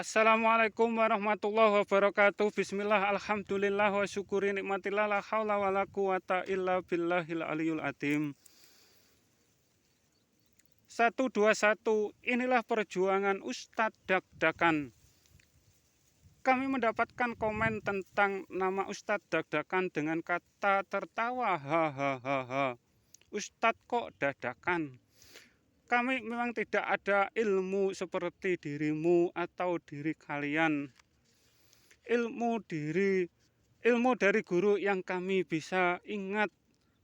Assalamualaikum warahmatullahi wabarakatuh. Bismillah, alhamdulillah, wa syukuri nikmatillah, la haula wa la quwata illa billahil aliyul adim. 121, inilah perjuangan Ustadz Dakdakan. Kami mendapatkan komen tentang nama Ustadz Dakdakan dengan kata tertawa, hahaha. Ustadz kok dadakan? Kami memang tidak ada ilmu seperti dirimu atau diri kalian. Ilmu dari guru yang kami bisa ingat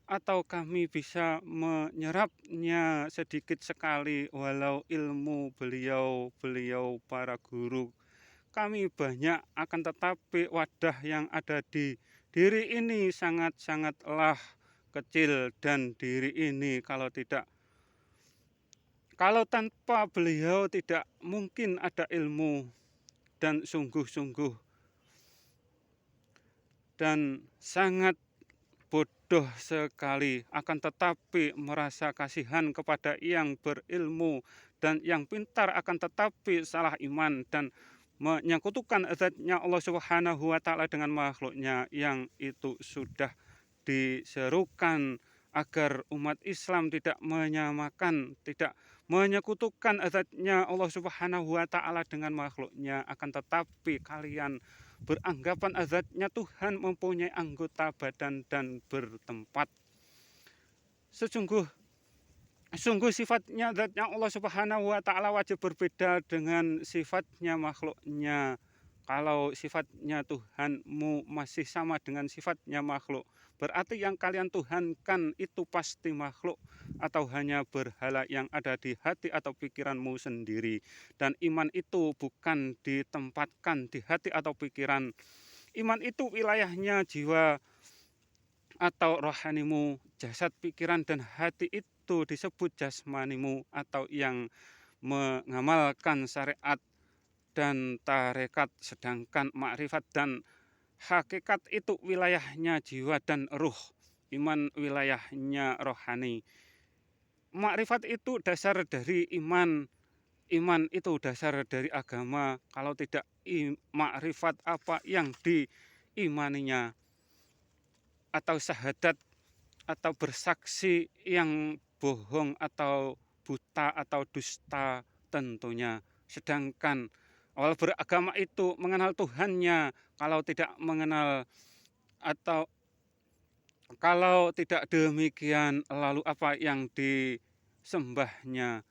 atau kami bisa menyerapnya sedikit sekali, walau ilmu beliau para guru kami banyak, akan tetapi wadah yang ada di diri ini sangat-sangatlah kecil, dan diri ini kalau tanpa beliau tidak mungkin ada ilmu, dan sungguh-sungguh dan sangat bodoh sekali, akan tetapi merasa kasihan kepada yang berilmu dan yang pintar, akan tetapi salah iman dan menyekutukan zatnya Allah Subhanahu wa Ta'ala dengan makhluknya, yang itu sudah diserukan agar umat Islam tidak menyamakan, tidak menyekutukan zatnya Allah Subhanahu wa Ta'ala dengan makhluknya, akan tetapi kalian beranggapan zatnya Tuhan mempunyai anggota badan dan bertempat. Sungguh sifatnya zatnya Allah Subhanahu wa Ta'ala wajib berbeda dengan sifatnya makhluknya. Kalau sifatnya Tuhanmu masih sama dengan sifatnya makhluk, berarti yang kalian tuhankan itu pasti makhluk atau hanya berhala yang ada di hati atau pikiranmu sendiri. Dan iman itu bukan ditempatkan di hati atau pikiran. Iman itu wilayahnya jiwa atau rohanimu. Jasad, pikiran, dan hati itu disebut jasmanimu atau yang mengamalkan syariat dan tarekat, sedangkan makrifat dan hakikat itu wilayahnya jiwa dan ruh. Iman wilayahnya rohani. Makrifat itu dasar dari iman. Iman itu dasar dari agama. Kalau tidak makrifat, apa yang diimaninya? Atau syahadat atau bersaksi yang bohong atau buta atau dusta tentunya. Sedangkan awal beragama itu mengenal Tuhannya. Kalau tidak mengenal atau kalau tidak demikian, lalu apa yang disembahnya?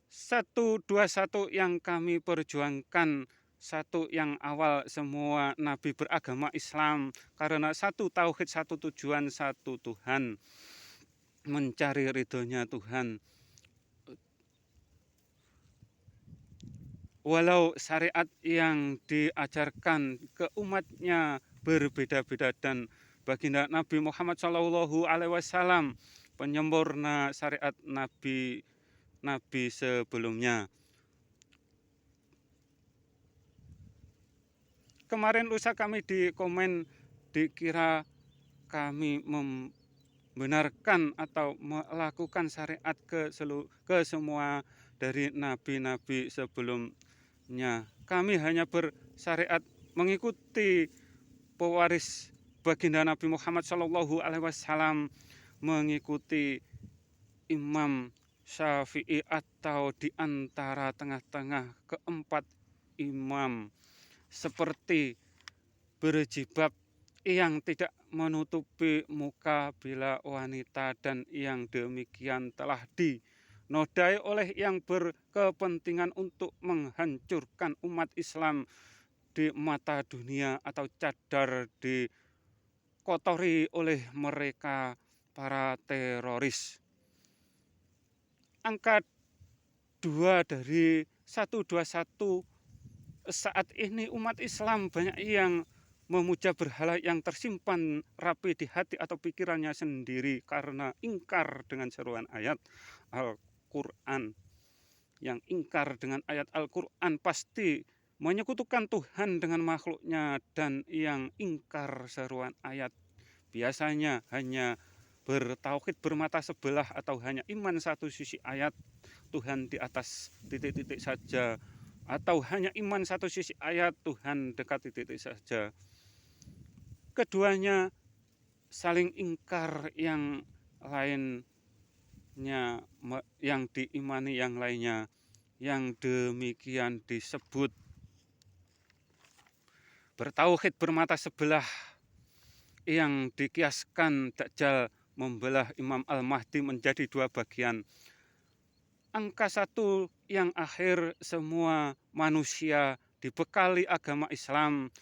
121 yang kami perjuangkan, satu yang awal semua nabi beragama Islam, karena satu tauhid, satu tujuan, satu Tuhan, mencari ridhonya Tuhan. Walau syariat yang diajarkan ke umatnya berbeda-beda, dan baginda Nabi Muhammad SAW penyempurna syariat nabi sebelumnya. Kemarin lusa kami di komen dikira kami membenarkan atau melakukan syariat ke semua dari nabi-nabi sebelumnya. Kami hanya bersyariat mengikuti pewaris baginda Nabi Muhammad SAW, mengikuti Imam Syafi'i atau di antara tengah-tengah keempat imam, seperti berjibab yang tidak menutupi muka bila wanita, dan yang demikian telah dinodai oleh yang berkepentingan untuk menghancurkan umat Islam di mata dunia, atau cadar dikotori oleh mereka para teroris. Angka 2 dari 121, saat ini umat Islam banyak yang memuja berhala yang tersimpan rapi di hati atau pikirannya sendiri karena ingkar dengan seruan ayat Al-Quran. Yang ingkar dengan ayat Al-Quran pasti menyekutukan Tuhan dengan makhluknya, dan yang ingkar seruan ayat biasanya hanya bertauhid bermata sebelah, atau hanya iman satu sisi ayat Tuhan di atas titik-titik saja, atau hanya iman satu sisi ayat Tuhan dekat titik saja. Keduanya saling ingkar yang lainnya, yang diimani yang lainnya. Yang demikian disebut bertauhid bermata sebelah, yang dikiaskan Dajjal membelah Imam Al-Mahdi menjadi dua bagian. Angka satu yang akhir, semua manusia dibekali agama Islam.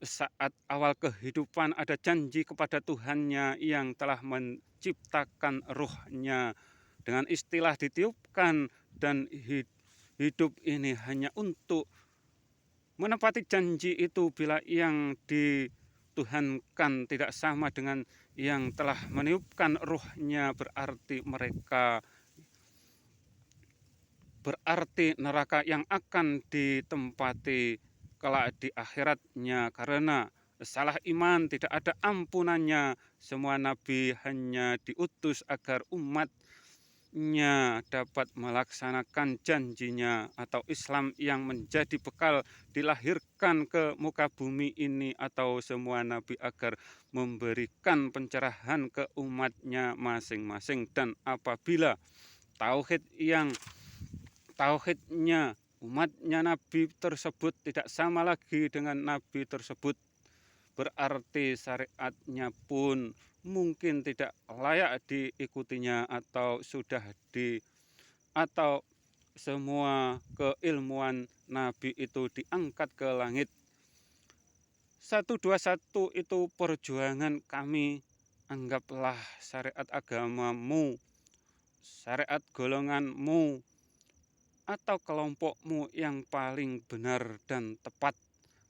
Saat awal kehidupan ada janji kepada Tuhannya yang telah menciptakan ruhnya. Dengan istilah ditiupkan, dan hidup ini hanya untuk menepati janji itu. Bila yang dituhankan tidak sama dengan yang telah meniupkan ruhnya, berarti neraka yang akan ditempati kelak di akhiratnya. Karena salah iman tidak ada ampunannya. Semua nabi hanya diutus agar umatnya dapat melaksanakan janjinya, atau Islam yang menjadi bekal dilahirkan ke muka bumi ini, atau semua nabi agar memberikan pencerahan ke umatnya masing-masing. Dan apabila tauhidnya umatnya nabi tersebut tidak sama lagi dengan nabi tersebut, berarti syariatnya pun mungkin tidak layak diikutinya, atau semua keilmuan nabi itu diangkat ke langit. 121 itu perjuangan kami. Anggaplah syariat agamamu, syariat golonganmu, atau kelompokmu yang paling benar dan tepat.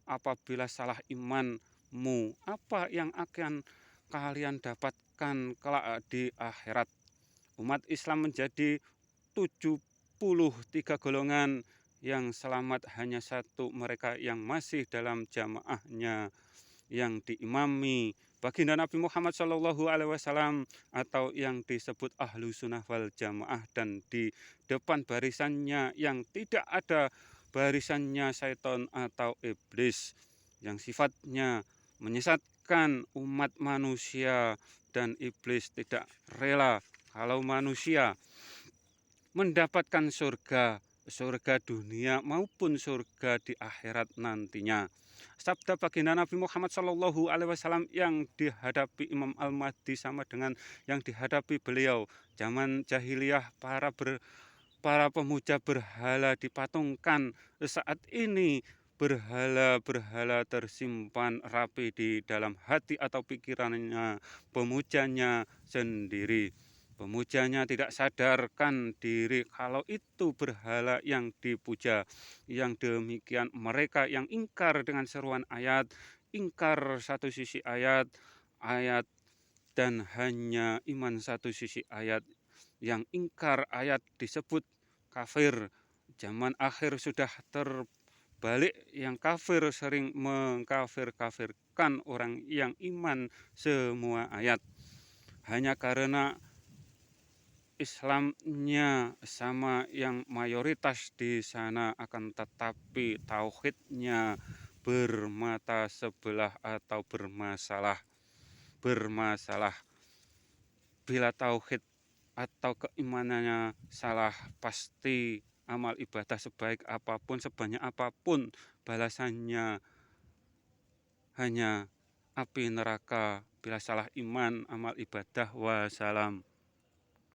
Apabila salah imanmu, apa yang akan kalian dapatkan kelak di akhirat? Umat Islam menjadi 73 golongan. Yang selamat hanya satu, mereka yang masih dalam jamaahnya, yang diimami baginda Nabi Muhammad SAW, atau yang disebut ahlu sunnah wal jamaah. Dan di depan barisannya yang tidak ada barisannya syaitan atau iblis, yang sifatnya menyesatkan umat manusia. Dan iblis tidak rela kalau manusia mendapatkan surga dunia maupun surga di akhirat nantinya. Sabda baginda Nabi Muhammad SAW yang dihadapi Imam Al-Mahdi sama dengan yang dihadapi beliau. Zaman jahiliyah para pemuja berhala dipatungkan. Saat ini berhala-berhala tersimpan rapi di dalam hati atau pikirannya pemujanya sendiri. Pemujanya tidak sadarkan diri kalau itu berhala yang dipuja. Yang demikian mereka yang ingkar dengan seruan ayat, ingkar satu sisi ayat, dan hanya iman satu sisi ayat. Yang ingkar ayat disebut kafir. Zaman akhir sudah terbalik, yang kafir sering mengkafir-kafirkan orang yang iman semua ayat. Hanya karena Islamnya sama yang mayoritas di sana, akan tetapi tauhidnya bermata sebelah atau bermasalah. Bila tauhid atau keimanannya salah, pasti amal ibadah sebaik apapun, sebanyak apapun, balasannya hanya api neraka. Bila salah iman, amal ibadah, wassalam.